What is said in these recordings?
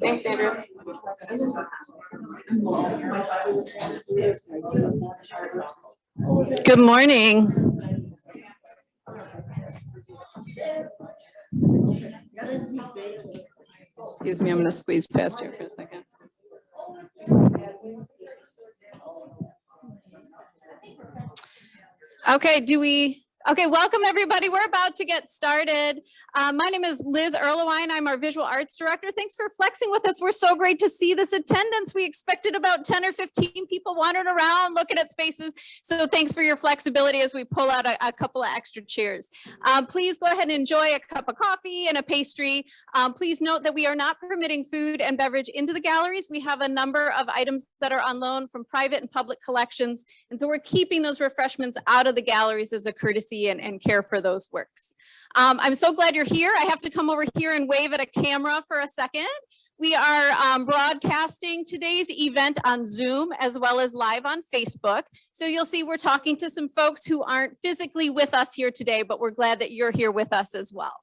Thanks, Andrew. Good morning. Excuse me, I'm going to squeeze past here for a second. Okay, welcome everybody. We're about to get started. My name is Liz Erlewine. I'm our visual arts director. Thanks for flexing with us. We're so great to see this attendance. We expected about 10 or 15 people wandering around looking at spaces. So thanks for your flexibility as we pull out a couple of extra chairs. Please go ahead and enjoy a cup of coffee and a pastry. Please note that we are not permitting food and beverage into the galleries. We have a number of items that are on loan from private and public collections. And so we're keeping those refreshments out of the galleries as a courtesy and care for those works. I'm so glad you're here. I have to come over here and wave at a camera for a second. We are broadcasting today's event on Zoom as well as live on Facebook. So you'll see we're talking to some folks who aren't physically with us here today, but we're glad that you're here with us as well.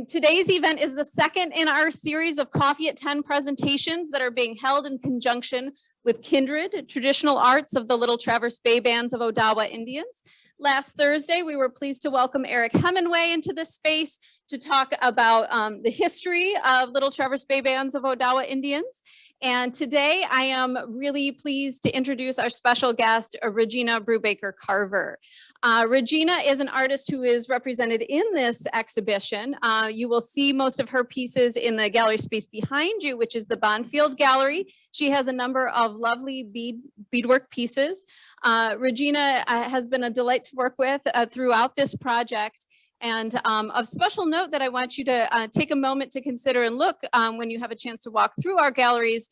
Today's event is the second in our series of Coffee at 10 presentations that are being held in conjunction with Kindred, Traditional Arts of the Little Traverse Bay Bands of Odawa Indians. Last Thursday, we were pleased to welcome Eric Hemingway into this space to talk about the history of Little Traverse Bay Bands of Odawa Indians. And today I am really pleased to introduce our special guest, Regina Brubaker Carver. Regina is an artist who is represented in this exhibition. You will see most of her pieces in the gallery space behind you, which is the Bonfield Gallery. She has a number of lovely beadwork pieces. Regina has been a delight to work with throughout this project. And of special note that I want you to take a moment to consider and look when you have a chance to walk through our galleries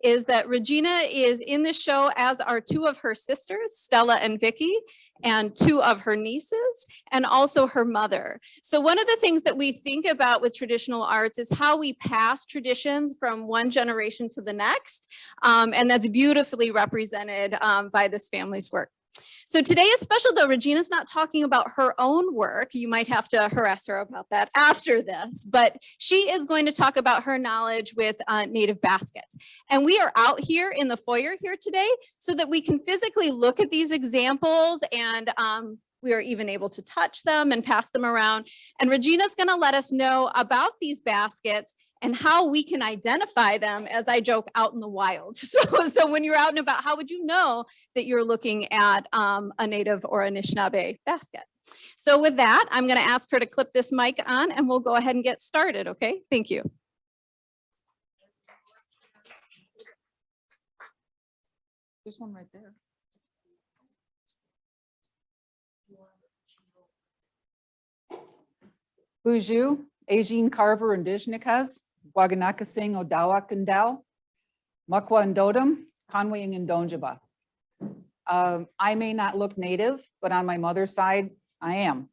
is that Regina is in this show as are two of her sisters, Stella and Vicky, and two of her nieces, and also her mother. So one of the things that we think about with traditional arts is how we pass traditions from one generation to the next, and that's beautifully represented by this family's work. So today is special though. Regina's not talking about her own work. You might have to harass her about that after this, but she is going to talk about her knowledge with native baskets. And we are out here in the foyer here today so that we can physically look at these examples and we are even able to touch them and pass them around. And Regina's going to let us know about these baskets and how we can identify them, as I joke, out in the wild. So when you're out and about, how would you know that you're looking at a native or Anishinaabe basket? So with that, I'm going to ask her to clip this mic on and we'll go ahead and get started, okay? Thank you. There's one right there. Buju, Regina Carver and Dijnikas, Waganakasing Odawa Kandau, Makwa and Dodum, Conwaying and Donjaba. I may not look native, but on my mother's side, I am.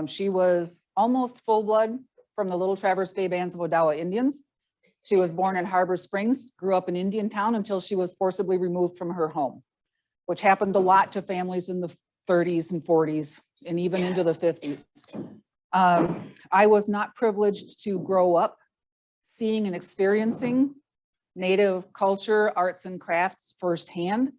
She was almost full blood from the Little Traverse Bay Bands of Odawa Indians. She was born in Harbor Springs, grew up in Indiantown until she was forcibly removed from her home, which happened a lot to families in the 30s and 40s and even into the 50s. I was not privileged to grow up seeing and experiencing Native culture, arts and crafts firsthand.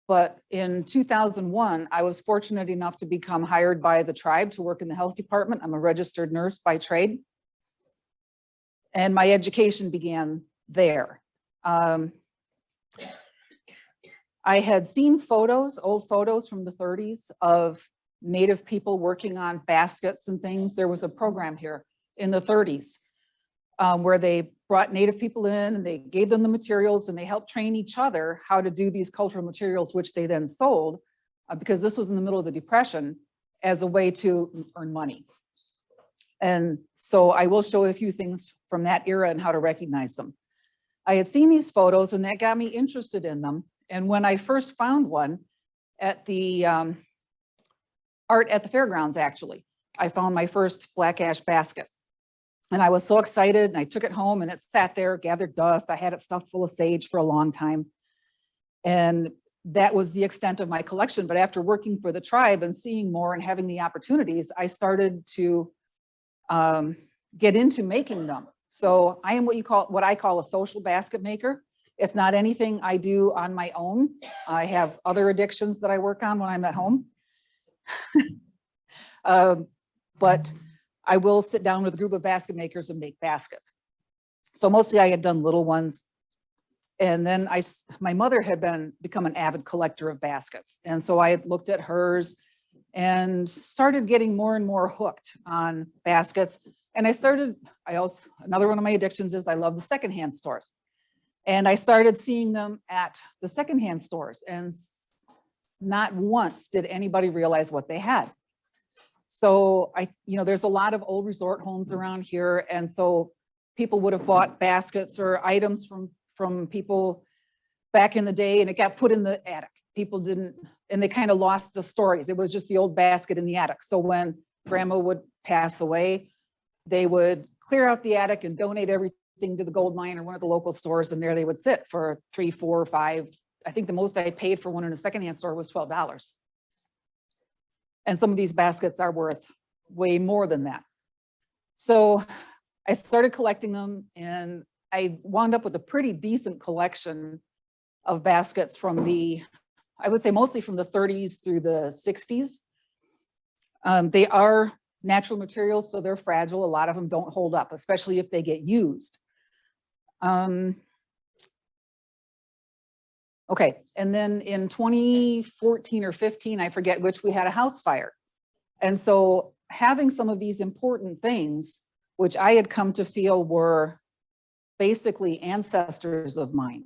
But in 2001, I was fortunate enough to become hired by the tribe to work in the health department. I'm a registered nurse by trade. And my education began there. I had seen photos, old photos from the 30s of Native people working on baskets and things. There was a program here in the 30s where they brought Native people in and they gave them the materials and they helped train each other how to do these cultural materials, which they then sold because this was in the middle of the Depression as a way to earn money. And so I will show a few things from that era and how to recognize them. I had seen these photos and that got me interested in them. And when I first found one at the art at the fairgrounds, actually, I found my first black ash basket. And I was so excited, and I took it home, and it sat there, gathered dust. I had it stuffed full of sage for a long time. And that was the extent of my collection. But after working for the tribe and seeing more and having the opportunities, I started to get into making them. So I am what I call a social basket maker. It's not anything I do on my own. I have other addictions that I work on when I'm at home. But I will sit down with a group of basket makers and make baskets. So mostly I had done little ones. And then my mother had become an avid collector of baskets. And so I had looked at hers and started getting more and more hooked on baskets. And another one of my addictions is I love the secondhand stores. And I started seeing them at the secondhand stores, and not once did anybody realize what they had. So there's a lot of old resort homes around here. And so people would have bought baskets or items from people back in the day, and it got put in the attic. People didn't, and they kind of lost the stories. It was just the old basket in the attic. So when grandma would pass away, they would clear out the attic and donate everything to the gold mine or one of the local stores. And there they would sit for 3, 4, 5. I think the most I paid for one in a secondhand store was $12. And some of these baskets are worth way more than that. So I started collecting them, and I wound up with a pretty decent collection of baskets from I would say mostly from the 30s through the 60s. They are natural materials, so they're fragile. A lot of them don't hold up, especially if they get used. Okay, and then in 2014 or 15, I forget which, we had a house fire. And so having some of these important things, which I had come to feel were basically ancestors of mine,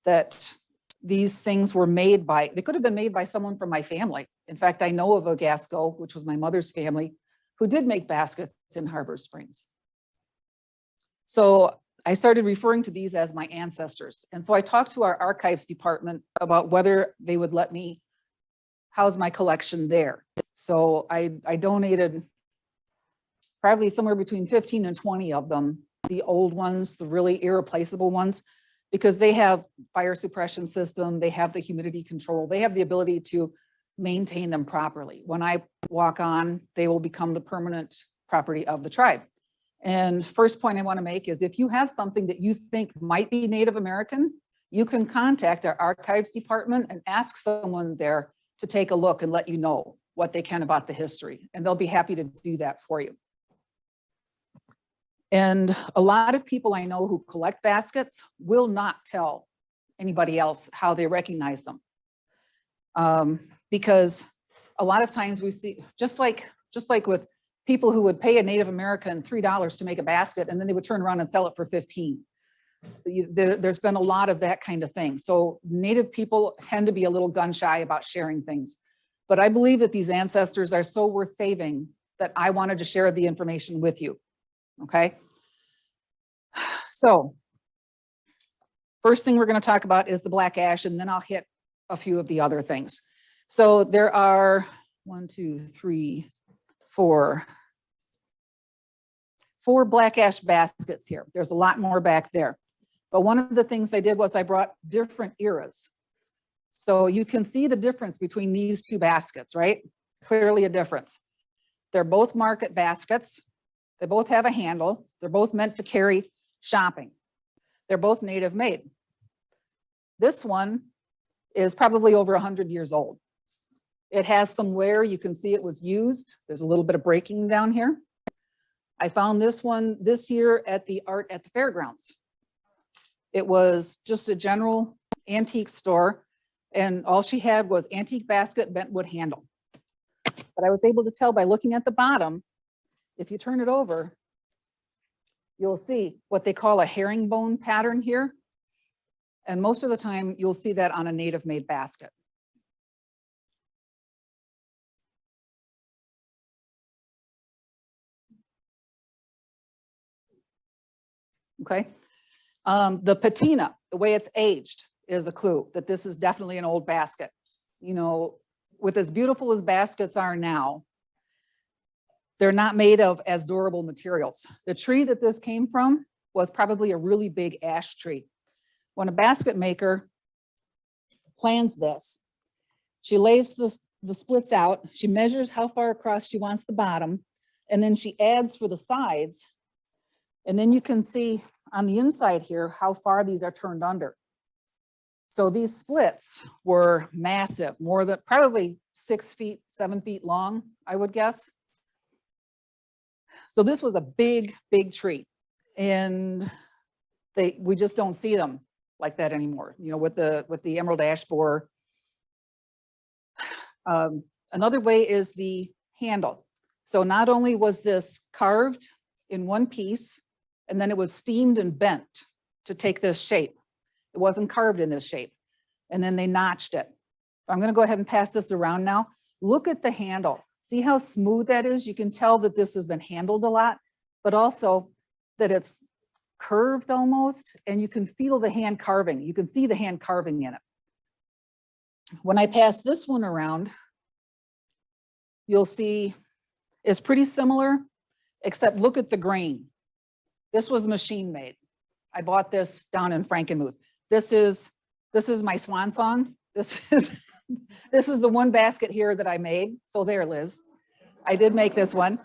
that these things were made by, they could have been made by someone from my family. In fact, I know of a Gasco, which was my mother's family, who did make baskets in Harbor Springs. So I started referring to these as my ancestors. And so I talked to our archives department about whether they would let me house my collection there. So I donated probably somewhere between 15 and 20 of them, the old ones, the really irreplaceable ones, because they have fire suppression system, they have the humidity control, they have the ability to maintain them properly. When I walk on, they will become the permanent property of the tribe. And first point I want to make is, if you have something that you think might be Native American, you can contact our archives department and ask someone there to take a look and let you know what they can about the history. And they'll be happy to do that for you. And a lot of people I know who collect baskets will not tell anybody else how they recognize them. Because a lot of times we see, just like with people who would pay a Native American $3 to make a basket, and then they would turn around and sell it for 15. There's been a lot of that kind of thing. So Native people tend to be a little gun shy about sharing things. But I believe that these ancestors are so worth saving that I wanted to share the information with you. Okay. So first thing we're going to talk about is the black ash, and then I'll hit a few of the other things. So there are 4 black ash baskets here. There's a lot more back there. But one of the things I did was I brought different eras. So you can see the difference between these 2 baskets, right? Clearly a difference. They're both market baskets. They both have a handle. They're both meant to carry shopping. They're both native made. This one is probably over 100 years old. It has some wear. You can see it was used. There's a little bit of breaking down here. I found this one this year at the Art at the Fairgrounds. It was just a general antique store, and all she had was antique basket, bent wood handle. But I was able to tell by looking at the bottom, if you turn it over, you'll see what they call a herringbone pattern here. And most of the time, you'll see that on a native made basket. Okay. The patina, the way it's aged, is a clue that this is definitely an old basket. You know, with as beautiful as baskets are now, they're not made of as durable materials. The tree that this came from was probably a really big ash tree. When a basket maker plans this, she lays the splits out, she measures how far across she wants the bottom, and then she adds for the sides. And then you can see on the inside here how far these are turned under. So these splits were massive, more than probably 6 feet, 7 feet long, I would guess. So this was a big, big tree. And we just don't see them like that anymore, you know, with the emerald ash borer. Another way is the handle. So not only was this carved in one piece, and then it was steamed and bent to take this shape. It wasn't carved in this shape. And then they notched it. I'm going to go ahead and pass this around now. Look at the handle. See how smooth that is? You can tell that this has been handled a lot, but also that it's curved almost, and you can feel the hand carving. You can see the hand carving in it. When I pass this one around, you'll see it's pretty similar, except look at the grain. This was machine made. I bought this down in Frankenmuth. This is my swan song. This is the one basket here that I made. So there, Liz. I did make this one.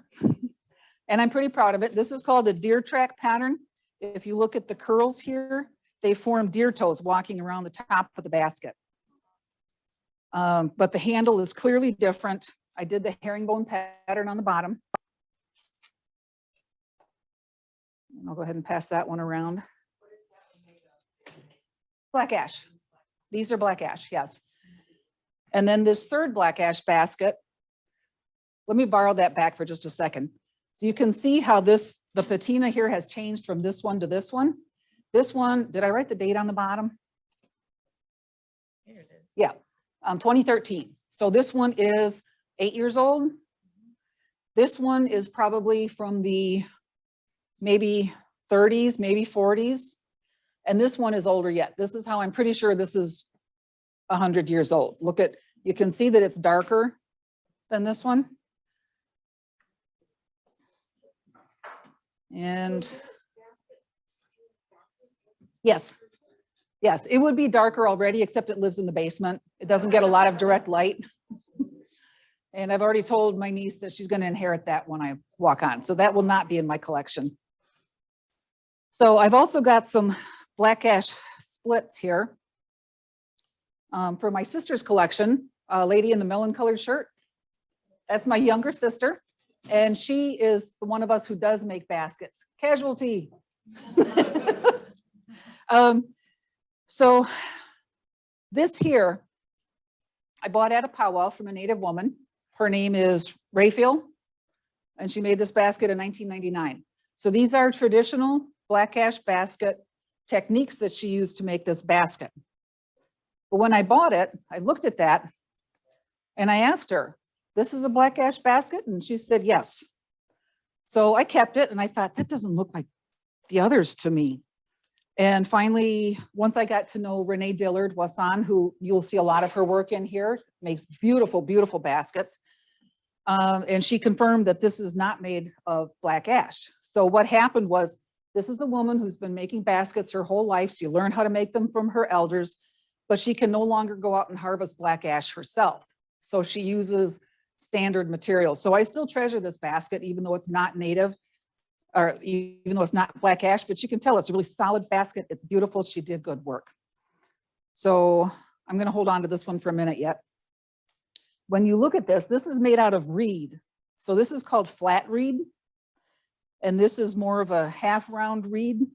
And I'm pretty proud of it. This is called a deer track pattern. If you look at the curls here, they form deer toes walking around the top of the basket. But the handle is clearly different. I did the herringbone pattern on the bottom. And I'll go ahead and pass that one around. Black ash. These are black ash, yes. And then this third black ash basket, let me borrow that back for just a second. So you can see how the patina here has changed from this one to this one. This one, did I write the date on the bottom? Here it is. Yeah, 2013. So this one is 8 years old. This one is probably from the maybe 30s, maybe 40s. And this one is older yet. This is how I'm pretty sure this is 100 years old. Look at, you can see that it's darker than this one. And yes, it would be darker already, except it lives in the basement. It doesn't get a lot of direct light. And I've already told my niece that she's going to inherit that when I walk on. So that will not be in my collection. So I've also got some black ash splits here for my sister's collection, a lady in the melon colored shirt. That's my younger sister. And she is the one of us who does make baskets. Casualty. So this here, I bought at a powwow from a Native woman. Her name is Raphael, and she made this basket in 1999. So these are traditional black ash basket techniques that she used to make this basket. But when I bought it, I looked at that and I asked her, this is a black ash basket? And she said, yes. So I kept it and I thought, that doesn't look like the others to me. And finally, once I got to know Renee Dillard Wasson, who you'll see a lot of her work in here, makes beautiful, beautiful baskets. And she confirmed that this is not made of black ash. So what happened was, this is a woman who's been making baskets her whole life. She learned how to make them from her elders, but she can no longer go out and harvest black ash herself. So she uses standard materials. So I still treasure this basket, even though it's not native, or even though it's not black ash, but you can tell it's a really solid basket. It's beautiful. She did good work. So I'm going to hold on to this one for a minute yet. When you look at this, this is made out of reed. So this is called flat reed. And this is more of a half round reed.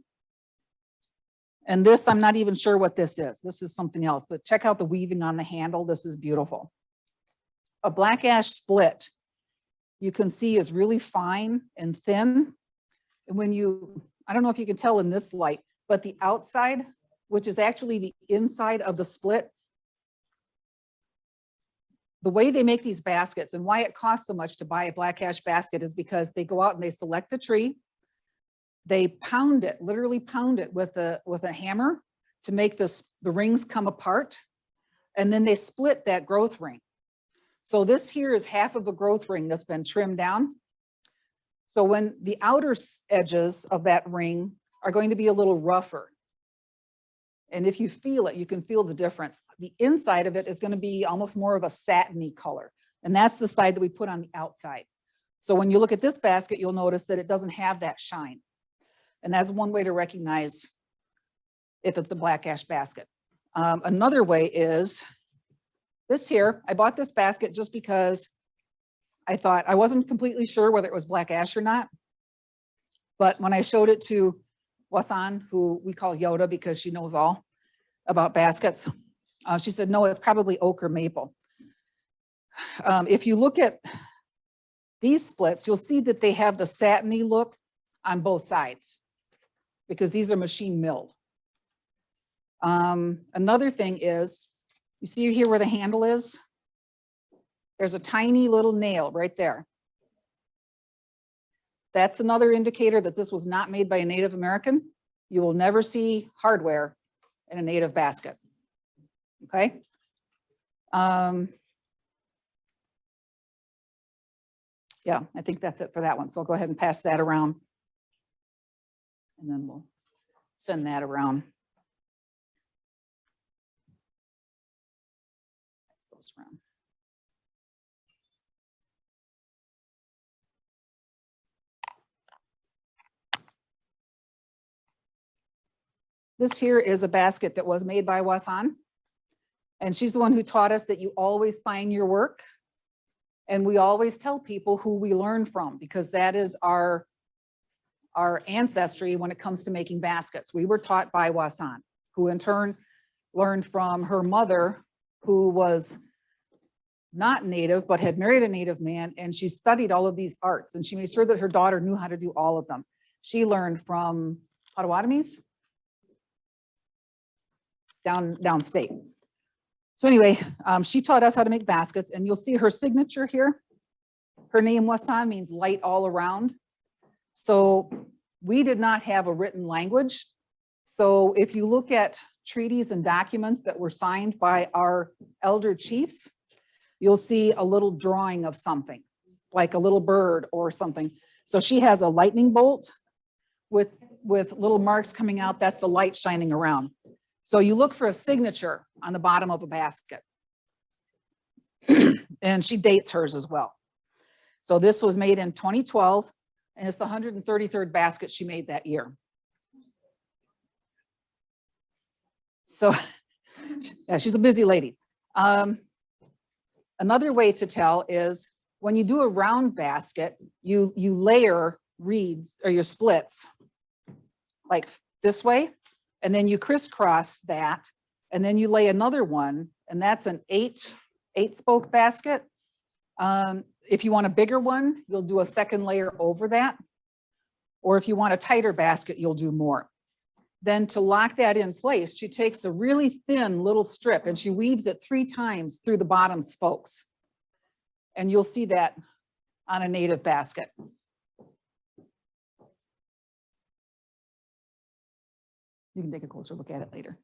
And this, I'm not even sure what this is. This is something else, but check out the weaving on the handle. This is beautiful. A black ash split, you can see, is really fine and thin. And when you, I don't know if you can tell in this light, but the outside, which is actually the inside of the split, the way they make these baskets and why it costs so much to buy a black ash basket is because they go out and they select the tree. They pound it, literally pound it with a hammer to make the rings come apart. And then they split that growth ring. So this here is half of a growth ring that's been trimmed down. So when the outer edges of that ring are going to be a little rougher. And if you feel it, you can feel the difference. The inside of it is going to be almost more of a satiny color. And that's the side that we put on the outside. So when you look at this basket, you'll notice that it doesn't have that shine. And that's one way to recognize if it's a black ash basket. Another way is this here. I bought this basket just because I thought I wasn't completely sure whether it was black ash or not. But when I showed it to Wasan, who we call Yoda because she knows all about baskets, she said, no, it's probably oak or maple. If you look at these splits, you'll see that they have the satiny look on both sides because these are machine milled. Another thing is, you see here where the handle is? There's a tiny little nail right there. That's another indicator that this was not made by a Native American. You will never see hardware in a Native basket. Okay. Yeah, I think that's it for that one. So I'll go ahead and pass that around. And then we'll send that around. Pass those around. This here is a basket that was made by Wasan. And she's the one who taught us that you always sign your work. And we always tell people who we learn from, because that is our ancestry when it comes to making baskets. We were taught by Wasan, who in turn learned from her mother, who was not Native, but had married a Native man. And she studied all of these arts and she made sure that her daughter knew how to do all of them. She learned from Potawatomis downstate. So anyway, she taught us how to make baskets, and you'll see her signature here. Her name Wasan means light all around. So we did not have a written language. So if you look at treaties and documents that were signed by our elder chiefs, you'll see a little drawing of something, like a little bird or something. So she has a lightning bolt with little marks coming out. That's the light shining around. So you look for a signature on the bottom of a basket. And she dates hers as well. So this was made in 2012, and it's the 133rd basket she made that year. So yeah, she's a busy lady. Another way to tell is when you do a round basket, you layer reeds or your splits like this way. And then you crisscross that, and then you lay another one, and that's an eight spoke basket. If you want a bigger one, you'll do a second layer over that. Or if you want a tighter basket, you'll do more. Then to lock that in place, she takes a really thin little strip and she weaves it 3 times through the bottom spokes. And you'll see that on a Native basket. You can take a closer look at it later.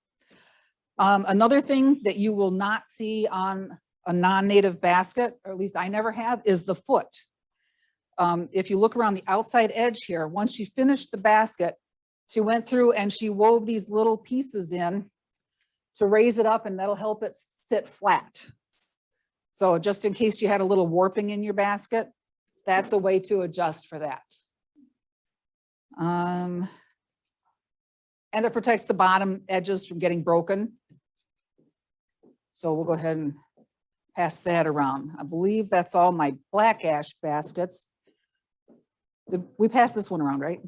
Another thing that you will not see on a non-Native basket, or at least I never have, is the foot. If you look around the outside edge here, once she finished the basket, she went through and she wove these little pieces in to raise it up, and that'll help it sit flat. So just in case you had a little warping in your basket, that's a way to adjust for that. And it protects the bottom edges from getting broken. So we'll go ahead and pass that around. I believe that's all my black ash baskets. Did we pass this one around, right?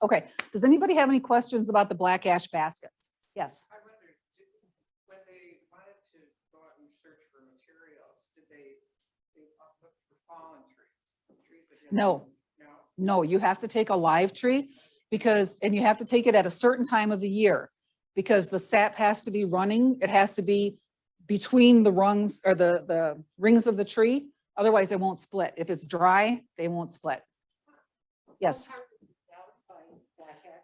Okay, does anybody have any questions about the black ash baskets? Yes. I wondered, when they wanted to go out and search for materials, did they look for fallen trees that didn't? No. No, you have to take a live tree and you have to take it at a certain time of the year because the sap has to be running. It has to be between the rungs or the rings of the tree. Otherwise it won't split. If it's dry, they won't split. Yes.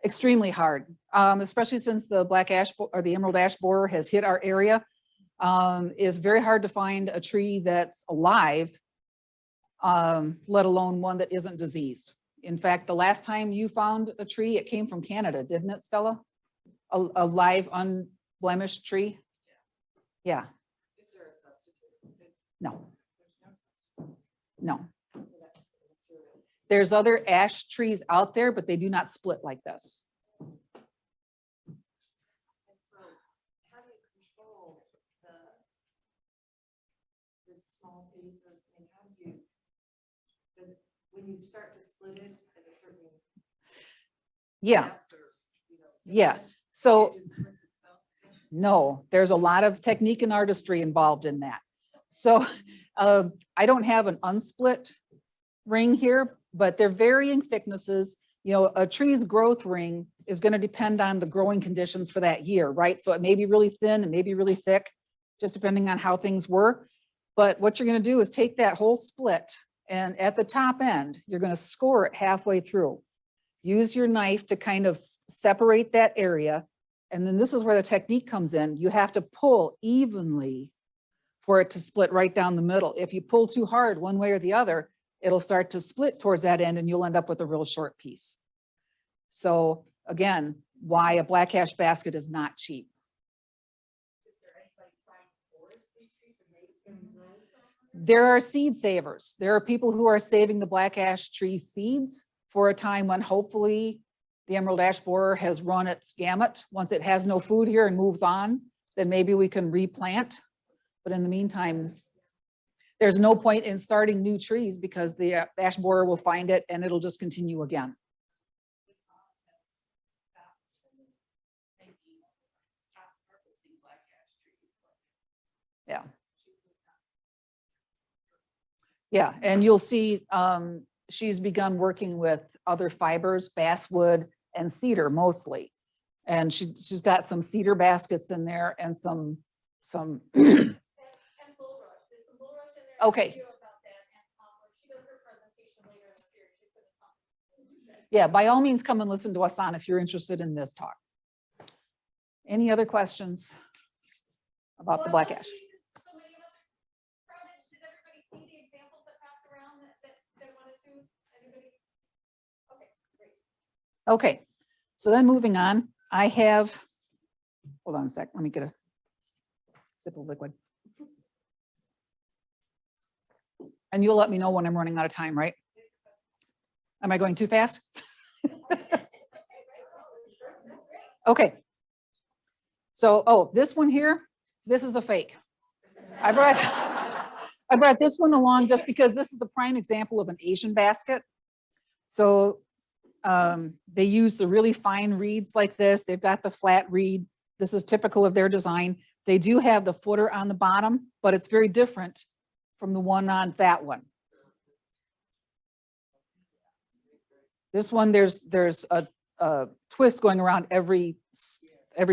Extremely hard, especially since the black ash or the emerald ash borer has hit our area. It's very hard to find a tree that's alive let alone one that isn't diseased. In fact, the last time you found a tree, it came from Canada, didn't it, Stella? A live, unblemished tree? Yeah. Is there a substitute? No. No. There's other ash trees out there, but they do not split like this. And so how do you control the small pieces and how do you, does, when you start to split it at a certain Yeah, depth or, you know, yeah. thickness, So it just splits itself? no, there's a lot of technique and artistry involved in that. So I don't have an unsplit ring here, but they're varying thicknesses. You know, a tree's growth ring is going to depend on the growing conditions for that year, right? So it may be really thin and maybe really thick, just depending on how things were. But what you're going to do is take that whole split and at the top end, you're going to score it halfway through. Use your knife to kind of separate that area. And then this is where the technique comes in. You have to pull evenly for it to split right down the middle. If you pull too hard one way or the other, it'll start to split towards that end and you'll end up with a real short piece. So again, why a black ash basket is not cheap. Is there anybody trying to forest these trees and make them grow? There are seed savers. There are people who are saving the black ash tree seeds for a time when hopefully the emerald ash borer has run its gamut. Once it has no food here and moves on, then maybe we can replant. But in the meantime, there's no point in starting new trees because the ash borer will find it and it'll just continue again. Yeah. Yeah, and you'll see she's begun working with other fibers, basswood and cedar mostly. And she's got some cedar baskets in there and some And bulrush, there's some bulrush in there. Okay. Video about that, and when she does her presentation later in the series, she's gonna talk. yeah, by all means, come and listen to us on if you're interested in this talk. Any other questions about the black ash? So many of us crowded. Did everybody see the examples that passed around that they wanted to? Anybody? Okay, great. Okay, so then moving on, I have, hold on a sec, let me get a sip of liquid. And you'll let me know when I'm running out of time, right? Am I going too fast? Okay. So, oh, this one here, this is a fake. I brought this one along just because this is a prime example of an Asian basket. So they use the really fine reeds like this. They've got the flat reed. This is typical of their design. They do have the footer on the bottom, but it's very different from the one on that one. This one, there's a twist going around every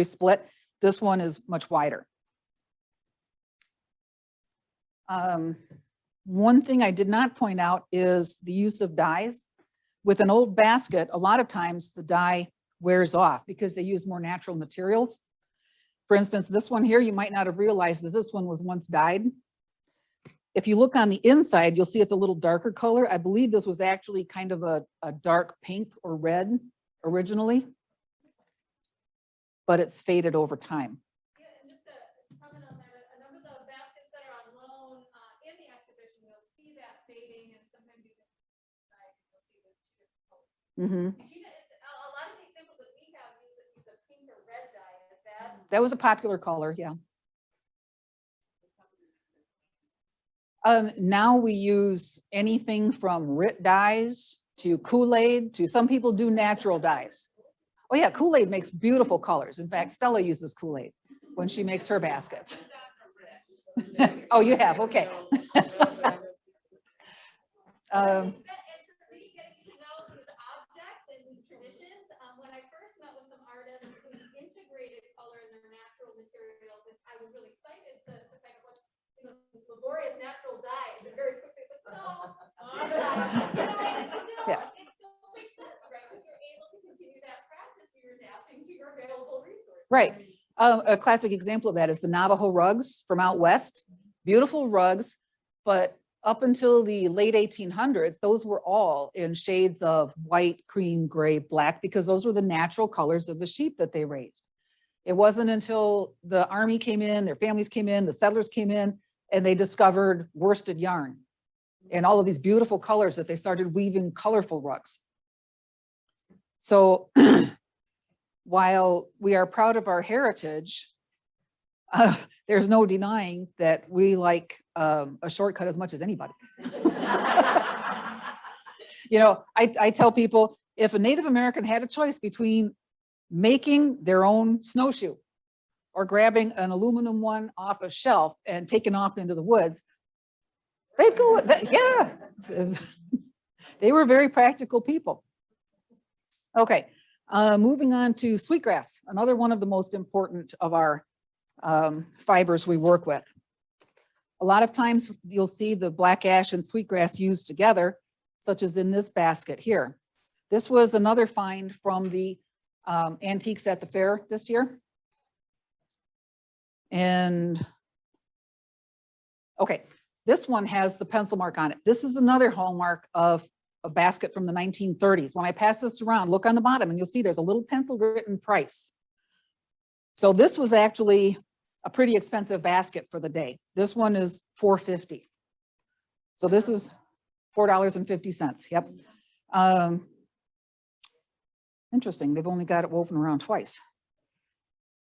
split. This one is much wider. One thing I did not point out is the use of dyes. With an old basket, a lot of times the dye wears off because they use more natural materials. For instance, this one here, you might not have realized that this one was once dyed. If you look on the inside, you'll see it's a little darker color. I believe this was actually kind of a dark pink or red originally, but it's faded over time. Yeah, and just a comment on that, a number of the baskets that are on loan in the exhibition, you'll see that fading and sometimes you can you'll see the two different colors. Regina, a lot of the examples that we have use a pink or red dye. Is That was a popular color, yeah. Now we use anything from RIT dyes to Kool-Aid to some people do natural dyes. Oh yeah, Kool-Aid makes beautiful colors. In fact, Stella uses Kool-Aid when she makes her baskets. Oh, you have, okay. and for me, getting to know these objects and these traditions, when I first met with some artists who integrated color in their natural materials, and I was really excited to kind of what, this laborious natural dye, and very quickly said, no, it still makes sense, right? Because you're able to continue that practice, you're adapting to your available resources. Right. A classic example of that is the Navajo rugs from out west. Beautiful rugs, but up until the late 1800s, those were all in shades of white, cream, gray, black, because those were the natural colors of the sheep that they raised. It wasn't until the army came in, their families came in, the settlers came in, and they discovered worsted yarn and all of these beautiful colors that they started weaving colorful rugs. So while we are proud of our heritage, there's no denying that we like a shortcut as much as anybody. You know, I tell people, if a Native American had a choice between making their own snowshoe or grabbing an aluminum one off a shelf and taking off into the woods, they'd go with that. Yeah, they were very practical people. Okay, moving on to sweetgrass, another one of the most important of our fibers we work with. A lot of times you'll see the black ash and sweetgrass used together, such as in this basket here. This was another find from the antiques at the fair this year. And okay, this one has the pencil mark on it. This is another hallmark of a basket from the 1930s. When I pass this around, look on the bottom and you'll see there's a little pencil written price. So this was actually a pretty expensive basket for the day. This one is $4.50. So this is $4.50. Yep. Interesting. They've only got it woven around twice,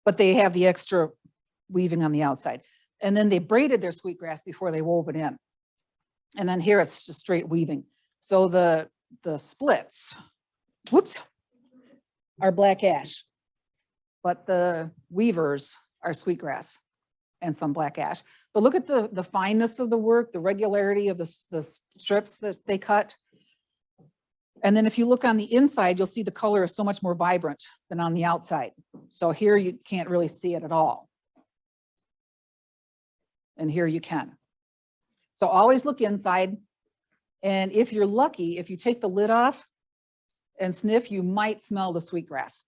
but they have the extra weaving on the outside. And then they braided their sweetgrass before they wove it in. And then here it's just straight weaving. So the splits, whoops, are black ash, but the weavers are sweetgrass and some black ash. But look at the fineness of the work, the regularity of the strips that they cut. And then if you look on the inside, you'll see the color is so much more vibrant than on the outside. So here you can't really see it at all. And here you can. So always look inside. And if you're lucky, if you take the lid off and sniff, you might smell the sweetgrass.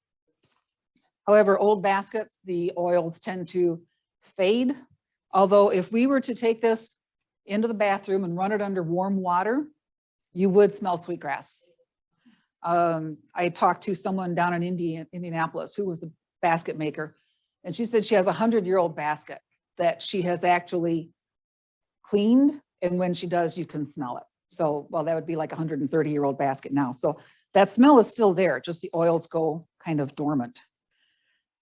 However, old baskets, the oils tend to fade. Although if we were to take this into the bathroom and run it under warm water, you would smell sweetgrass. I talked to someone down in Indianapolis who was a basket maker, and she said she has a 100-year-old basket that she has actually cleaned, and when she does, you can smell it. So, well, that would be like a 130-year-old basket now. So that smell is still there, just the oils go kind of dormant.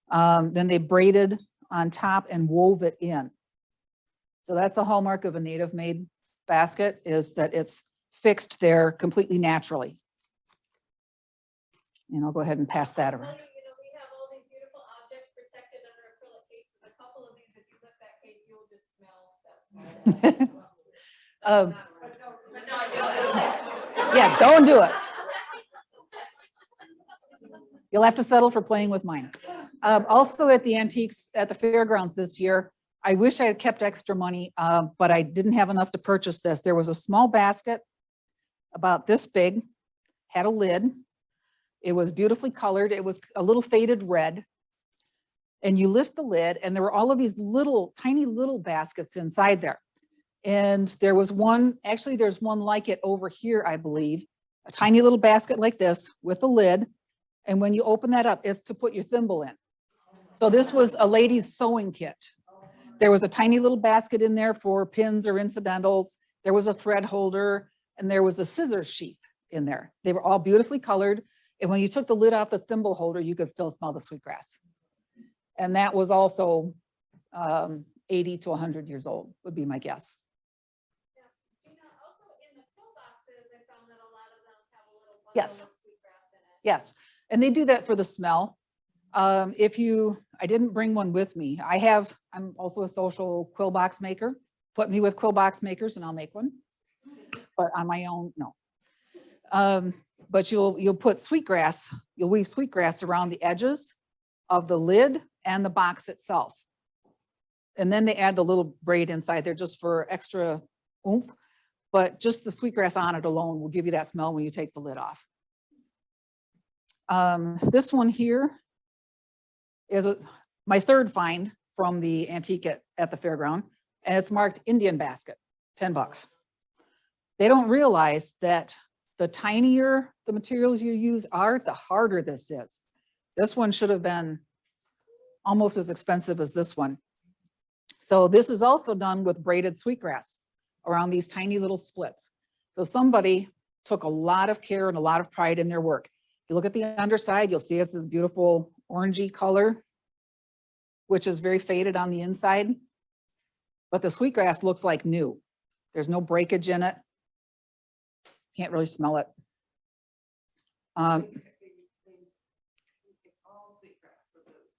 Then they braided on top and wove it in. So that's a hallmark of a native made basket, is that it's fixed there completely naturally. And I'll go ahead and pass that around. You know, we have all these beautiful objects protected under acrylic cases. A couple of these, if you lift that case, you'll just smell that. Yeah, don't do it. You'll have to settle for playing with mine. Also at the antiques at the fairgrounds this year, I wish I had kept extra money, but I didn't have enough to purchase this. There was a small basket about this big, had a lid. It was beautifully colored. It was a little faded red. And you lift the lid and there were all of these little, tiny little baskets inside there. And there was one, actually there's one like it over here, I believe, a tiny little basket like this with a lid. And when you open that up, it's to put your thimble in. So this was a lady's sewing kit. There was a tiny little basket in there for pins or incidentals. There was a thread holder and there was a scissors sheath in there. They were all beautifully colored. And when you took the lid off the thimble holder, you could still smell the sweetgrass. And that was also 80 to 100 years old, would be my guess. Yeah. You know, also in the pill boxes, I found that a lot of them have a little bundle Yes. of sweetgrass in it. Yes, and they do that for the smell. I didn't bring one with me. I'm also a social quill box maker. Put me with quill box makers and I'll make one. But on my own, no. But you'll put sweetgrass, you'll weave sweetgrass around the edges of the lid and the box itself. And then they add the little braid inside there just for extra oomph. But just the sweetgrass on it alone will give you that smell when you take the lid off. This one here is my third find from the antique at the fairground, and it's marked Indian basket, $10. They don't realize that the tinier the materials you use are, the harder this is. This one should have been almost as expensive as this one. So this is also done with braided sweetgrass around these tiny little splits. So somebody took a lot of care and a lot of pride in their work. If you look at the underside, you'll see it's this beautiful orangey color, which is very faded on the inside. But the sweetgrass looks like new. There's no breakage in it. Can't really smell it. It's all sweetgrass.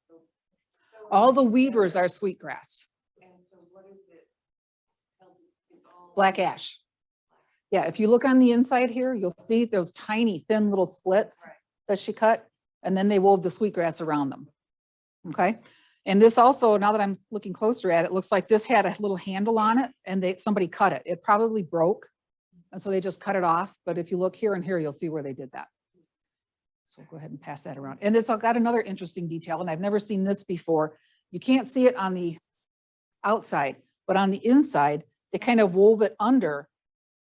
So All the weavers are sweetgrass, And so what is it? It's all. black ash. Yeah, if you look on the inside here, you'll see those tiny, thin little splits Right. that she cut, and then they wove the sweetgrass around them. Okay, and this also, now that I'm looking closer at it, looks like this had a little handle on it, and somebody cut it. It probably broke, and so they just cut it off. But if you look here and here, you'll see where they did that. So we'll go ahead and pass that around. And it's got another interesting detail, and I've never seen this before. You can't see it on the outside, but on the inside, they kind of wove it under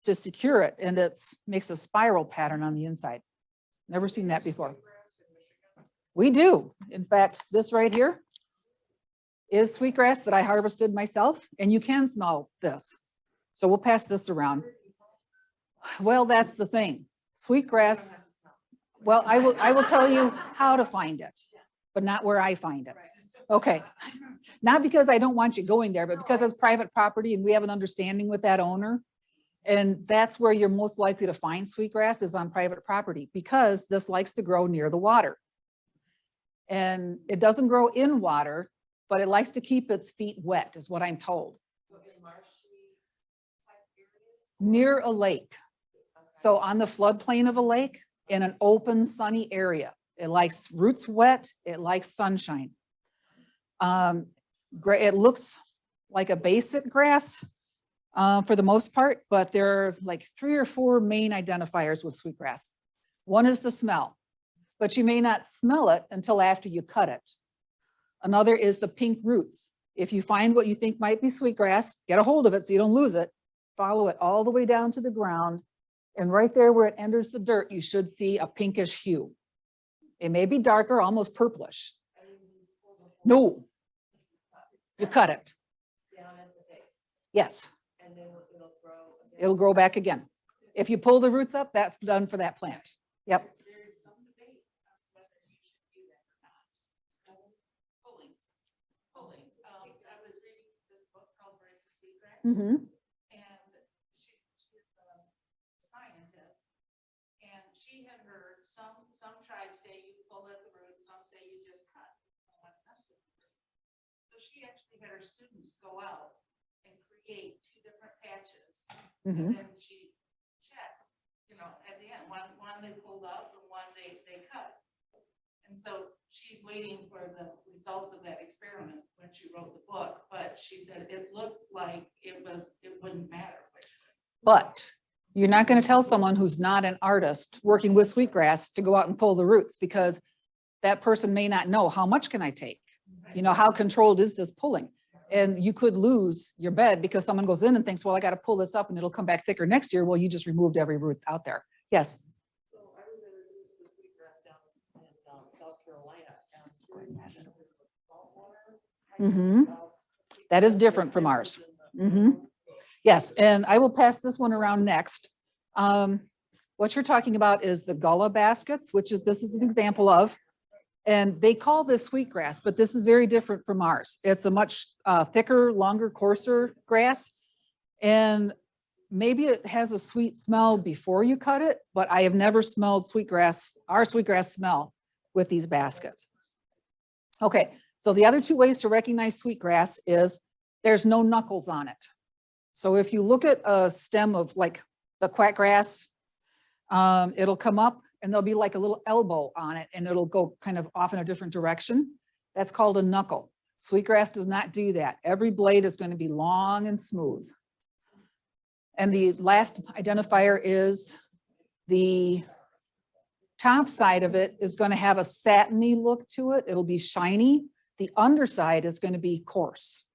to secure it, and it's makes a spiral pattern on the inside. Never seen that before. We do. In fact, this right here is sweetgrass that I harvested myself, and you can smell this. So we'll pass this around. Well, that's the thing. Sweetgrass, well, I will tell you how to find it, but not where I find it. Okay. Not because I don't want you going there, but because it's private property and we have an understanding with that owner. And that's where you're most likely to find sweetgrass, is on private property, because this likes to grow near the water. And it doesn't grow in water, but it likes to keep its feet wet, is what I'm told. Near a lake. So on the floodplain of a lake, in an open, sunny area. It likes roots wet, it likes sunshine. It looks like a basic grass for the most part, but there are like 3 or 4 main identifiers with sweetgrass. One is the smell, but you may not smell it until after you cut it. Another is the pink roots. If you find what you think might be sweetgrass, get a hold of it so you don't lose it. Follow it all the way down to the ground. And right there where it enters the dirt, you should see a pinkish hue. It may be darker, almost purplish. No, you cut it. Down at the base, Yes, and then it'll grow. again. it'll grow back again. If you pull the roots up, that's done for that plant. Yep. There is some debate on whether you should do that or not. Pulling. I was reading this book called Birch Bark, Mm-hmm. and she's a scientist, and she had heard some tribes say you pull at the root, some say you just cut. So she actually had her students go out and create 2 different patches, Mm-hmm. and then she checked, at the end, one they pulled up and one they cut. And so she's waiting for the results of that experiment when she wrote the book, but she said it looked like it wouldn't matter which way. But you're not going to tell someone who's not an artist working with sweetgrass to go out and pull the roots, because that person may not know, how much can I take? How controlled is this pulling? And you could lose your bed because someone goes in and thinks, well, I got to pull this up and it'll come back thicker next year. Well, you just removed every root out there. Yes. So I was introduced to sweetgrass down in South Carolina. Mm-hmm. That is different from ours. Mm-hmm. Yes, and I will pass this one around next. What you're talking about is the Gullah Baskets, this is an example of. And they call this sweetgrass, but this is very different from ours. It's a much thicker, longer, coarser grass. And maybe it has a sweet smell before you cut it, but I have never smelled our sweetgrass smell with these baskets. Okay, so the other 2 ways to recognize sweetgrass is there's no knuckles on it. So if you look at a stem of like the quackgrass, it'll come up and there'll be like a little elbow on it, and it'll go kind of off in a different direction. That's called a knuckle. Sweetgrass does not do that. Every blade is going to be long and smooth. And the last identifier is the top side of it is going to have a satiny look to it. It'll be shiny. The underside is going to be coarse.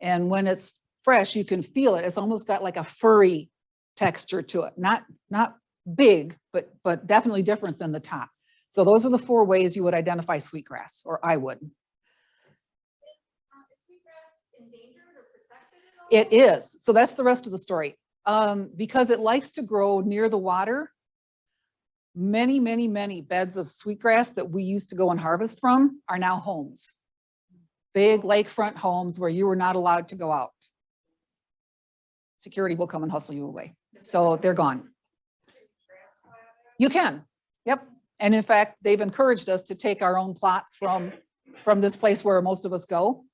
And when it's fresh, you can feel it. It's almost got like a furry texture to it. Not big, but definitely different than the top. So those are the 4 ways you would identify sweetgrass, or I would. Is sweetgrass endangered or protected at all? It is. So that's the rest of the story. Because it likes to grow near the water, many beds of sweetgrass that we used to go and harvest from are now homes. Big lakefront homes where you were not allowed to go out. Security will come and hustle you away. So they're gone. You can, yep. And in fact, they've encouraged us to take our own plots from this place where most of us go.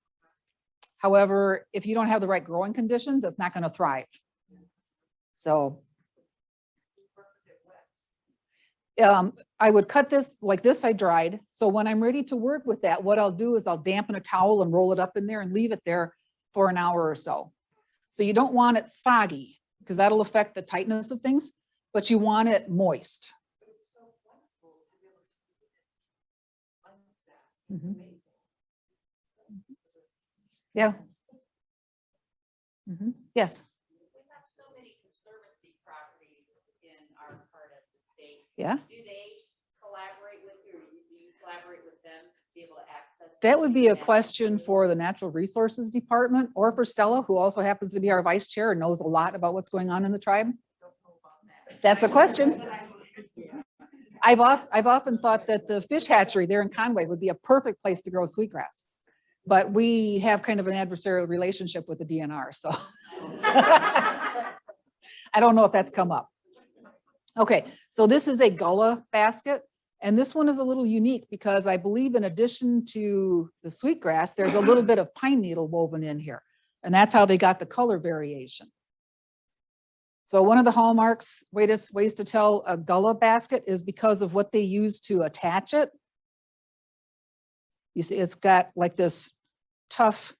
However, if you don't have the right growing conditions, it's not going to thrive. So I would cut this like this. I dried. So when I'm ready to work with that, what I'll do is I'll dampen a towel and roll it up in there and leave it there for an hour or so. So you don't want it soggy because that'll affect the tightness of things, but you want it moist. Mhm. Yeah. Yes. We have so many conservancy properties in our part of the state. Yeah. Do they collaborate with you, or do you collaborate with them to be able to access? That would be a these question assets? for the Natural Resources Department or for Stella, who also happens to be our vice chair and knows a lot about what's going on in the tribe. That's a question. I've often thought that the fish hatchery there in Conway would be a perfect place to grow sweetgrass. But we have kind of an adversarial relationship with the DNR, so. I don't know if that's come up. Okay, so this is a Gullah basket. And this one is a little unique because I believe in addition to the sweetgrass, there's a little bit of pine needle woven in here. And that's how they got the color variation. So one of the hallmarks, ways to tell a Gullah basket is because of what they use to attach it. You see, it's got like this tough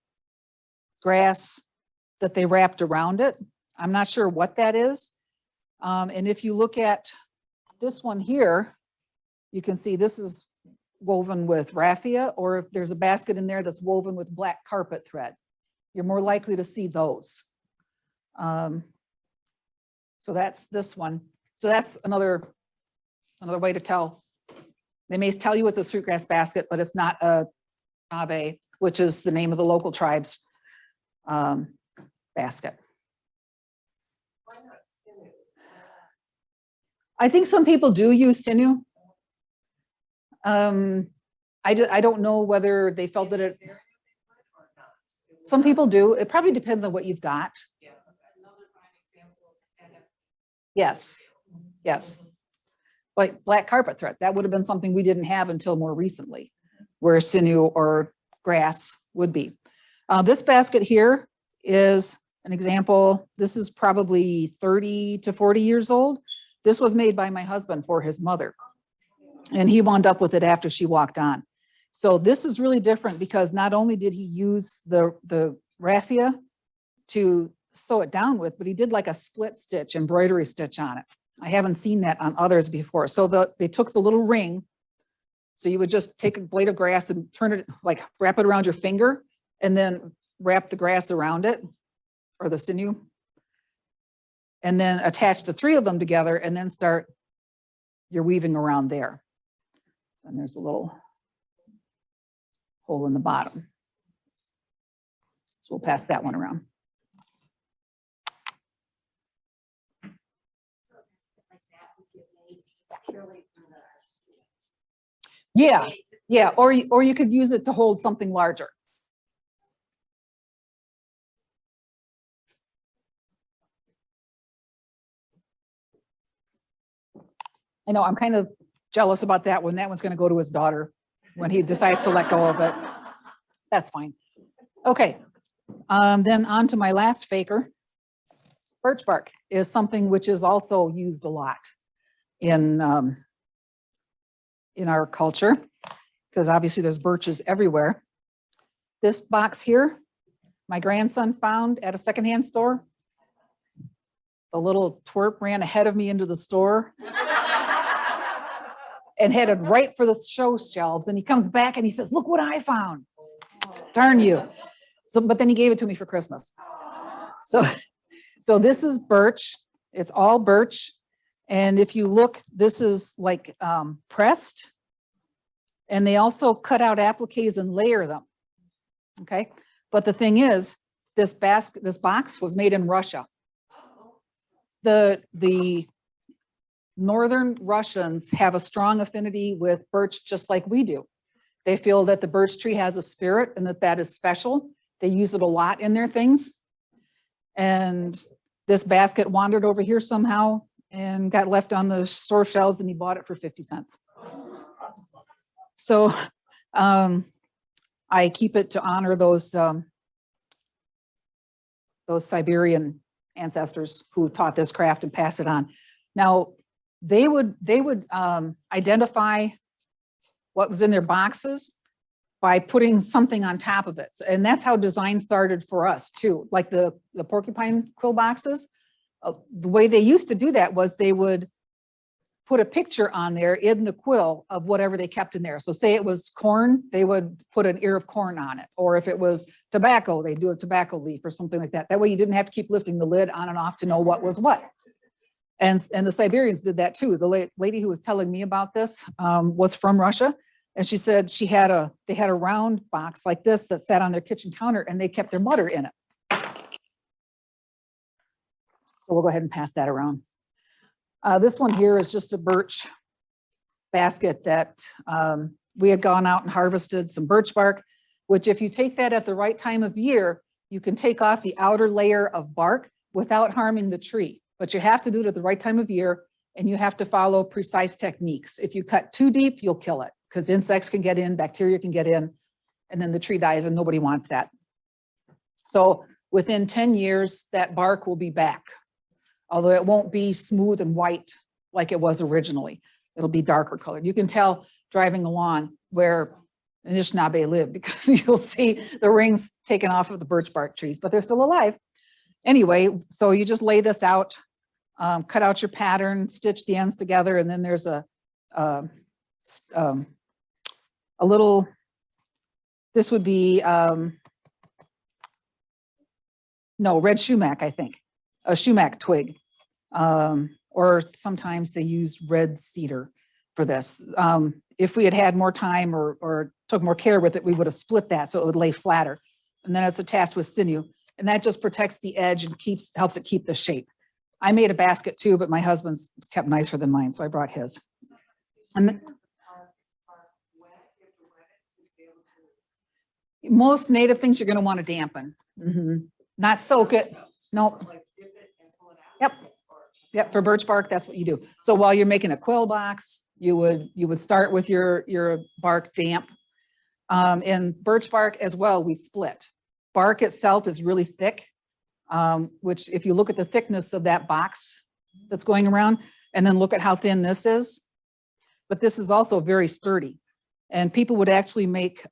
grass that they wrapped around it. I'm not sure what that is. And if you look at this one here, you can see this is woven with raffia, or if there's a basket in there that's woven with black carpet thread, you're more likely to see those. So that's this one. So that's another way to tell. They may tell you it's a sweetgrass basket, but it's not a Abe, which is the name of the local tribe's basket. Why not sinew? I think some people do use sinew. I don't know whether they felt that it, some people do. It probably depends on what you've got. Yeah, another fine example of edit. Yes, yes. Like black carpet thread, that would have been something we didn't have until more recently, where sinew or grass would be. This basket here is an example. This is probably 30 to 40 years old. This was made by my husband for his mother, and he wound up with it after she walked on. So this is really different because not only did he use the raffia to sew it down with, but he did like a split stitch embroidery stitch on it. I haven't seen that on others before. So they took the little ring. So you would just take a blade of grass and turn it, like wrap it around your finger, and then wrap the grass around it, or the sinew, and then attach the 3 of them together and then start your weaving around there. And there's a little hole in the bottom. So we'll pass that one around. Yeah, yeah, or you could use it to hold something larger. I know, I'm kind of jealous about that one. That one's going to go to his daughter when he decides to let go of it. That's fine. Okay, then on to my last faker. Birch bark is something which is also used a lot in our culture, because obviously there's birches everywhere. This box here, my grandson found at a secondhand store. The little twerp ran ahead of me into the store and headed right for the show shelves. And he comes back and he says, "Look what I found." Darn you. So, but then he gave it to me for Christmas. So this is birch. It's all birch. And if you look, this is like pressed. And they also cut out appliques and layer them. Okay. But the thing is, this box was made in Russia. The Northern Russians have a strong affinity with birch, just like we do. They feel that the birch tree has a spirit and that is special. They use it a lot in their things. And this basket wandered over here somehow and got left on the store shelves, and he bought it for 50 cents. So I keep it to honor those Siberian ancestors who taught this craft and passed it on. Now, they would identify what was in their boxes by putting something on top of it. And that's how design started for us too. Like the porcupine quill boxes, the way they used to do that was they would put a picture on there in the quill of whatever they kept in there. So say it was corn, they would put an ear of corn on it. Or if it was tobacco, they'd do a tobacco leaf or something like that. That way you didn't have to keep lifting the lid on and off to know what was what. And the Siberians did that too. The lady who was telling me about this was from Russia. And she said they had a round box like this that sat on their kitchen counter, and they kept their butter in it. So we'll go ahead and pass that around. This one here is just a birch basket that we had gone out and harvested some birch bark, which if you take that at the right time of year, you can take off the outer layer of bark without harming the tree. But you have to do it at the right time of year, and you have to follow precise techniques. If you cut too deep, you'll kill it, because insects can get in, bacteria can get in, and then the tree dies, and nobody wants that. So within 10 years, that bark will be back, although it won't be smooth and white like it was originally. It'll be darker colored. You can tell driving along where Anishinaabe live, because you'll see the rings taken off of the birch bark trees, but they're still alive. Anyway, so you just lay this out, cut out your pattern, stitch the ends together, and then there's a little, this would be, no, red sumac, I think, a sumac twig. Or sometimes they use red cedar for this. If we had had more time or took more care with it, we would have split that so it would lay flatter. And then it's attached with sinew. And that just protects the edge and helps it keep the shape. I made a basket too, but my husband's kept nicer than mine, so I brought his. And most native things you're going to want to dampen. Not soak it. Nope. Yep. Yep. For birch bark, that's what you do. So while you're making a quill box, you would start with your bark damp. And birch bark as well, we split. Bark itself is really thick, which if you look at the thickness of that box that's going around, and then look at how thin this is, but this is also very sturdy. And people would actually make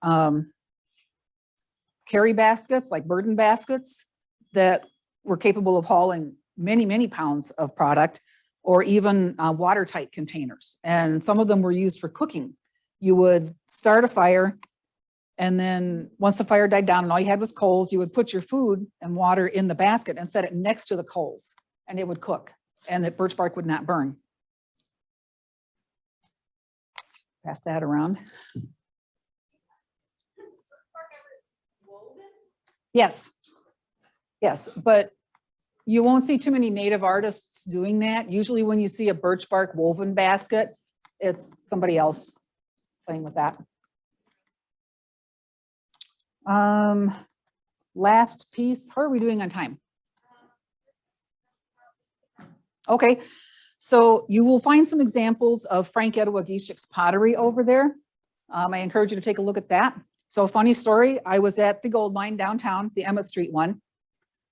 carry baskets, like burden baskets, that were capable of hauling many, many pounds of product, or even watertight containers. And some of them were used for cooking. You would start a fire, and then once the fire died down and all you had was coals, you would put your food and water in the basket and set it next to the coals, and it would cook, and the birch bark would not burn. Pass that around. Yes. Yes, but you won't see too many native artists doing that. Usually when you see a birch bark woven basket, it's somebody else playing with that. Last piece, how are we doing on time? Okay, so you will find some examples of Frank Edwagishik's pottery over there. I encourage you to take a look at that. So funny story, I was at the gold mine downtown, the Emmett Street one,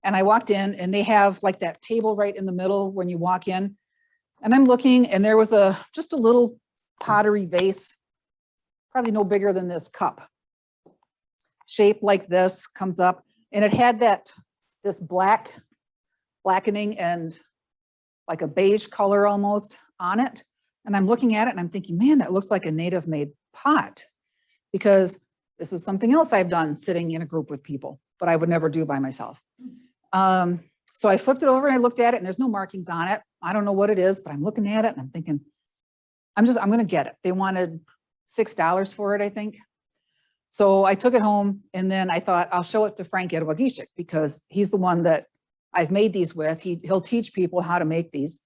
and I walked in and they have like that table right in the middle when you walk in. And I'm looking, and there was just a little pottery vase, probably no bigger than this cup, shaped like this, comes up, and it had this blackening and like a beige color almost on it. And I'm looking at it and I'm thinking, man, that looks like a native made pot, because this is something else I've done sitting in a group with people, but I would never do by myself. So I flipped it over and I looked at it and there's no markings on it. I don't know what it is, but I'm looking at it and I'm thinking, I'm going to get it. They wanted $6 for it, I think. So I took it home and then I thought I'll show it to Frank Edwagishik because he's the one that I've made these with. He'll teach people how to make these.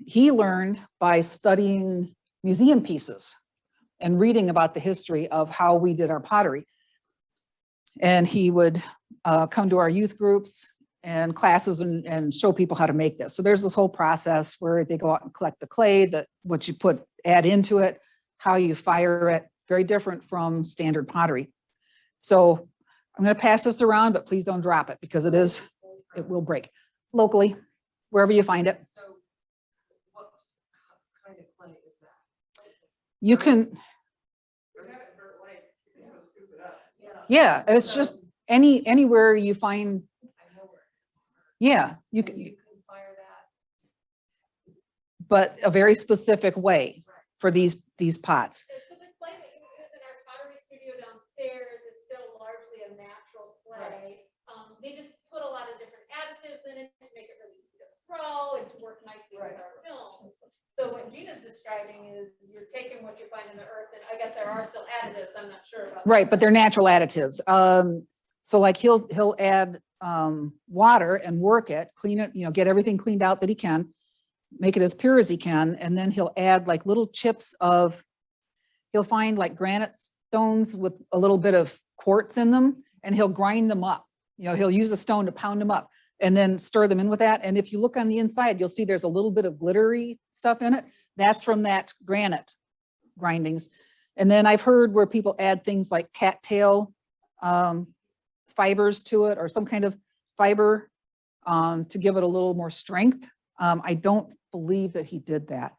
He learned by studying museum pieces and reading about the history of how we did our pottery. And he would come to our youth groups and classes and show people how to make this. So there's this whole process where they go out and collect the clay, what you add into it, how you fire it, very different from standard pottery. So I'm going to pass this around, but please don't drop it because it will break locally, wherever you find it. So what kind of clay is that? You can, yeah, it's just anywhere you find, yeah, you can fire that. but a very specific way for these pots. So the clay that you use in our pottery studio downstairs is still largely a natural clay. They just put a lot of different additives in it to make it really easy to throw and to work nicely with our films. So what Gina's describing is you're taking what you find in the earth, and I guess there are still additives, I'm not sure about. Right, but they're natural additives. So like he'll add water and work it, clean it, get everything cleaned out that he can, make it as pure as he can, and then he'll add like little chips he'll find like granite stones with a little bit of quartz in them, and he'll grind them up. He'll use a stone to pound them up and then stir them in with that. And if you look on the inside, you'll see there's a little bit of glittery stuff in it. That's from that granite grindings. And then I've heard where people add things like cattail fibers to it or some kind of fiber to give it a little more strength. I don't believe that he did that.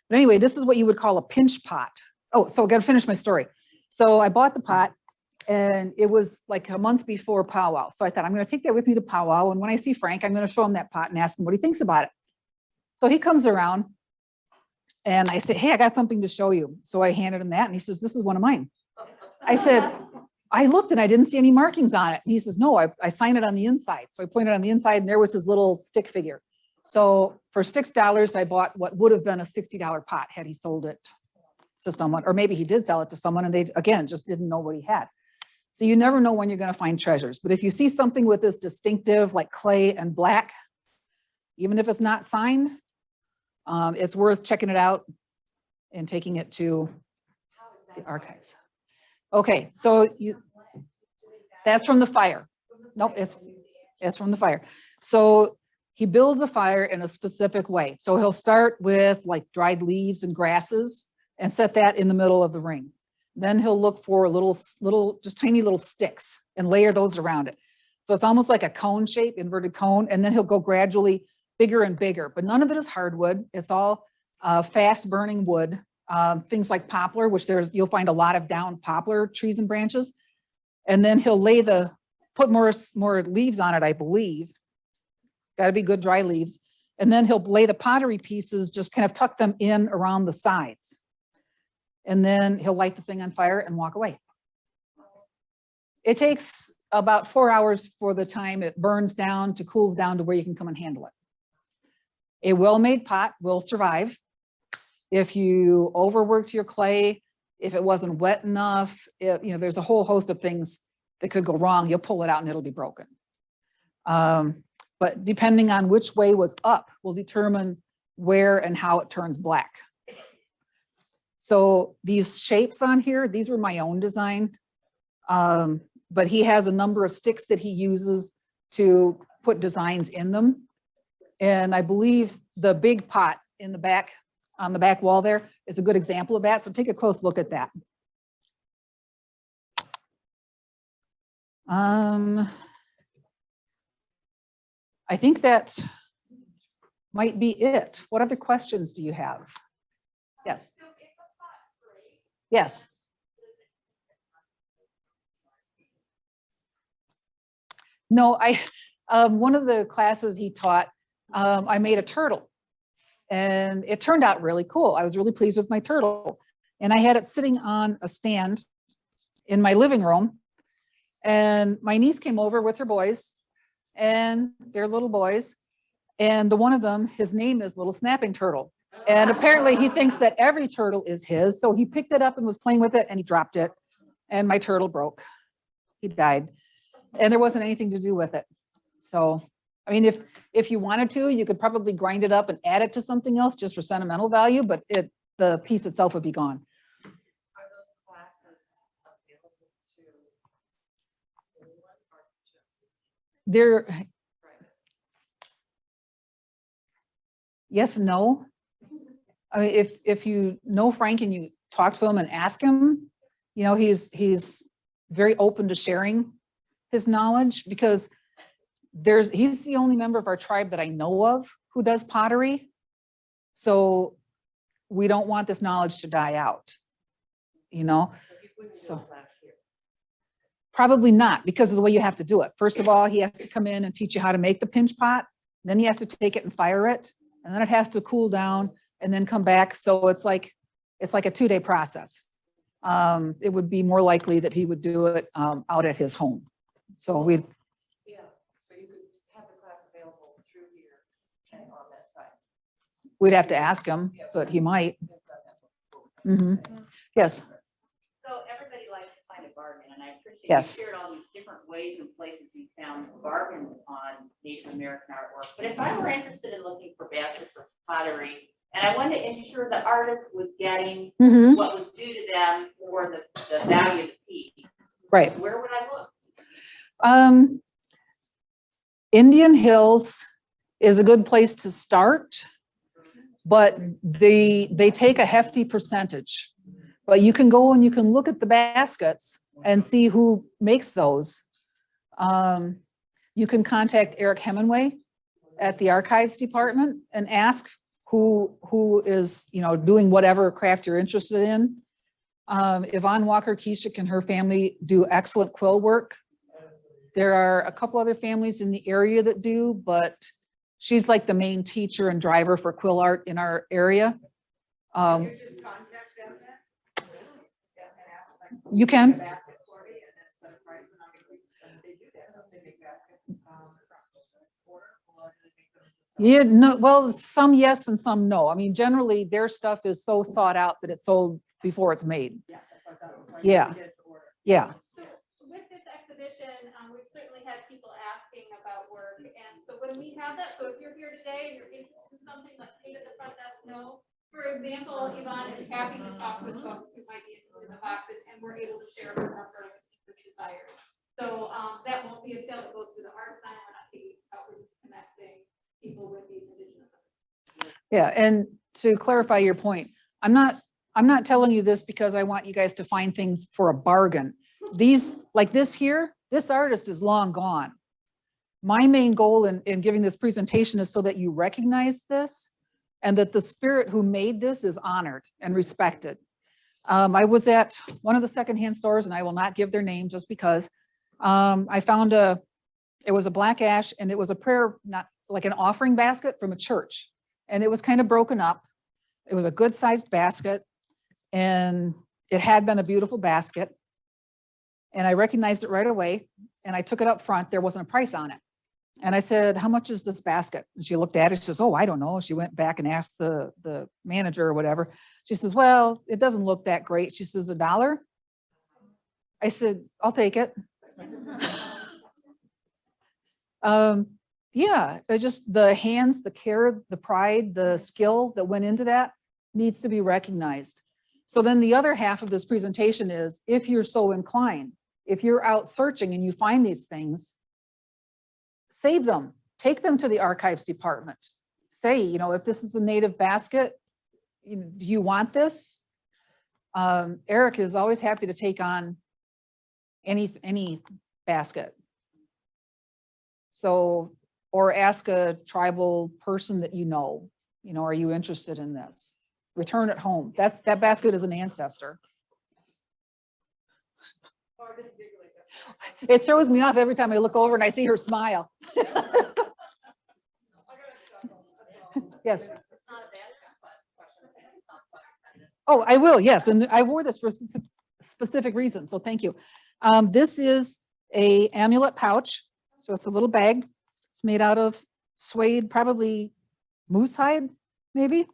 But anyway, this is what you would call a pinch pot. Oh, so I got to finish my story. So I bought the pot and it was like a month before powwow. So I thought I'm going to take that with me to powwow. And when I see Frank, I'm going to show him that pot and ask him what he thinks about it. So he comes around and I said, hey, I got something to show you. So I handed him that and he says, this is one of mine. I said, I looked and I didn't see any markings on it. And he says, no, I signed it on the inside. So I pointed on the inside and there was his little stick figure. So for $6, I bought what would have been a $60 pot had he sold it to someone, or maybe he did sell it to someone and they, again, just didn't know what he had. So you never know when you're going to find treasures. But if you see something with this distinctive, like clay and black, even if it's not signed, it's worth checking it out and taking it to the archives. Okay, so that's from the fire. Nope, it's from the fire. So he builds a fire in a specific way. So he'll start with like dried leaves and grasses and set that in the middle of the ring. Then he'll look for just tiny little sticks and layer those around it. So it's almost like a cone shape, inverted cone, and then he'll go gradually bigger and bigger, but none of it is hardwood. It's all fast burning wood, things like poplar, which you'll find a lot of down poplar trees and branches. And then he'll put more leaves on it, I believe. Got to be good dry leaves. And then he'll lay the pottery pieces, just kind of tuck them in around the sides. And then he'll light the thing on fire and walk away. It takes about 4 hours for the time it burns down to cool down to where you can come and handle it. A well-made pot will survive. If you overworked your clay, if it wasn't wet enough, there's a whole host of things that could go wrong. You'll pull it out and it'll be broken. But depending on which way was up will determine where and how it turns black. So these shapes on here, these were my own design, but he has a number of sticks that he uses to put designs in them. And I believe the big pot in the back, on the back wall there, is a good example of that. So take a close look at that. I think that might be it. What other questions do you have? Yes. Yes. No, one of the classes he taught, I made a turtle and it turned out really cool. I was really pleased with my turtle and I had it sitting on a stand in my living room and my niece came over with her boys and they're little boys. And the one of them, his name is Little Snapping Turtle. And apparently he thinks that every turtle is his. So he picked it up and was playing with it and he dropped it. And my turtle broke. He died. And there wasn't anything to do with it. So, I mean, if you wanted to, you could probably grind it up and add it to something else just for sentimental value, but the piece itself would be gone. Are those classes available to anyone or just They're, private? yes, and no. I mean, if you know Frank and you talk to him and ask him, you know, he's very open to sharing his knowledge, because he's the only member of our tribe that I know of who does pottery. So we don't want this knowledge to die out, you know? So you wouldn't do So- a class here. Probably not, because of the way you have to do it. First of all, he has to come in and teach you how to make the pinch pot. Then he has to take it and fire it. And then it has to cool down and then come back. So it's like a 2-day process. It would be more likely that he would do it out at his home. So Yeah, so you could have the class available through here and on that side. we'd have to ask him, but he might. They've done that before. Mhm. Yes, So everybody likes to find a bargain, and I appreciate Yes. you shared all these different ways and places you found bargains on Native American artwork. But if I were interested in looking for baskets or pottery, and I wanted to ensure the artist was getting Mhm. what was due to them for the value of the piece, Right. where would I look? Indian Hills is a good place to start, but they take a hefty percentage. But you can go and you can look at the baskets and see who makes those. You can contact Eric Hemingway at the Archives Department and ask who is, you know, doing whatever craft you're interested in. Yvonne Walker Keshik and her family do excellent quill work. There are a couple other families in the area that do, but she's like the main teacher and driver for quill art in our area. You just contact them then? Yeah, and ask like, You can. "Make a basket for me," and then set a price, and obviously, they do that, don't they make baskets, across the border, or do they make them themselves? Yeah, no, well, some yes and some no. I mean, generally their stuff is so sought out that it's sold before it's made. Yeah, that's what I thought it was like. Yeah. They get to order. Yeah. So with this exhibition, we've certainly had people asking about work. And so when we have that, so if you're here today and you're interested in something, like Kate at the front desk know. For example, Yvonne is happy to talk with folks who might be interested in the boxes, and we're able to share her numbers if desired. So that won't be a sale that goes through the art sign. We're not taking out, we're just connecting people with these indigenous. Yeah, and to clarify your point, I'm not telling you this because I want you guys to find things for a bargain. These, like this here, this artist is long gone. My main goal in giving this presentation is so that you recognize this and that the spirit who made this is honored and respected. I was at one of the secondhand stores, and I will not give their name just because I found it was a black ash, and it was a prayer, not like an offering basket from a church. And it was kind of broken up. It was a good sized basket, and it had been a beautiful basket. And I recognized it right away, and I took it up front. There wasn't a price on it. And I said, "How much is this basket?" And she looked at it. She says, "Oh, I don't know." She went back and asked the manager or whatever. She says, "Well, it doesn't look that great." She says, $1. I said, "I'll take it." Yeah, it's just the hands, the care, the pride, the skill that went into that needs to be recognized. So then the other half of this presentation is, if you're so inclined, if you're out searching and you find these things, save them, take them to the Archives Department. Say, you know, if this is a native basket, do you want this? Eric is always happy to take on any basket. So, or ask a tribal person that you know, are you interested in this? Return it home. That basket is an ancestor. Or just big like that. It throws me off every time I look over and I see her smile. I got a chuckle, that's all. Yes. It's not a basket question. It's not fun. Oh, I will, yes. And I wore this for a specific reason, so thank you. This is a amulet pouch. So it's a little bag. It's made out of suede, probably moose hide, maybe.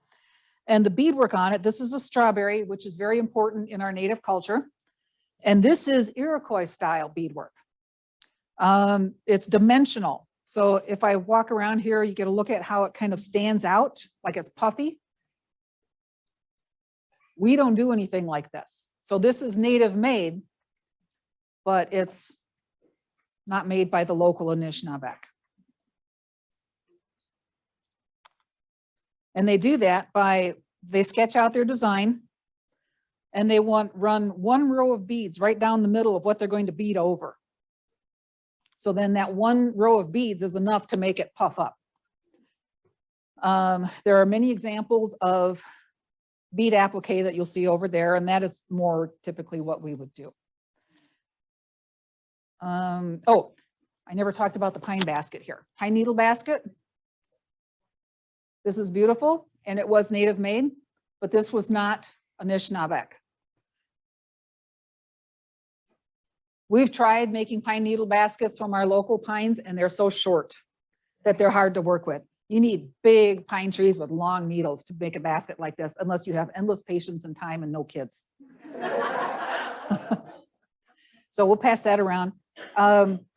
And the beadwork on it, this is a strawberry, which is very important in our native culture. And this is Iroquois style beadwork. It's dimensional. So if I walk around here, you get a look at how it kind of stands out, like it's puffy. We don't do anything like this. So this is native made, but it's not made by the local Anishinaabeg. And they do that by, they sketch out their design and they run one row of beads right down the middle of what they're going to bead over. So then that one row of beads is enough to make it puff up. There are many examples of bead applique that you'll see over there, and that is more typically what we would do. Oh, I never talked about the pine basket here. Pine needle basket. This is beautiful, and it was native made, but this was not Anishinaabeg. We've tried making pine needle baskets from our local pines, and they're so short that they're hard to work with. You need big pine trees with long needles to make a basket like this, unless you have endless patience and time and no kids. So we'll pass that around.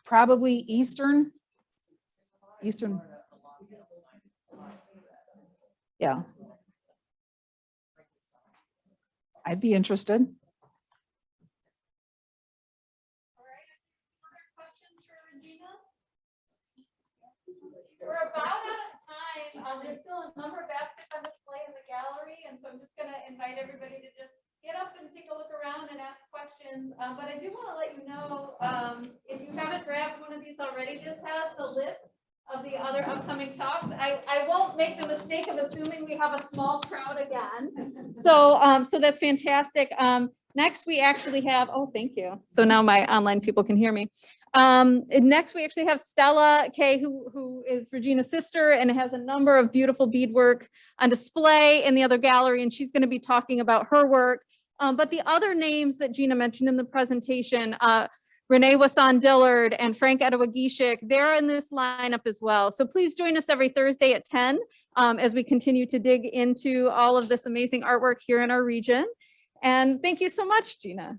Probably Eastern. Yeah. I'd be interested. We're about out of time. There's still a number of baskets on display in the gallery, and so I'm just going to invite everybody to just get up and take a look around and ask questions. But I do want to let you know, if you haven't grabbed one of these already, this has the list of the other upcoming talks. I won't make the mistake of assuming we have a small crowd again. So so that's fantastic. Next we actually have, oh, thank you. So now my online people can hear me. Next we actually have Stella Kay, who is Regina's sister and has a number of beautiful beadwork on display in the other gallery, and she's going to be talking about her work. But the other names that Gina mentioned in the presentation, Renee Wasson-Dillard and Frank Edawagishik, they're in this lineup as well. So please join us every Thursday at 10 as we continue to dig into all of this amazing artwork here in our region. And thank you so much, Gina.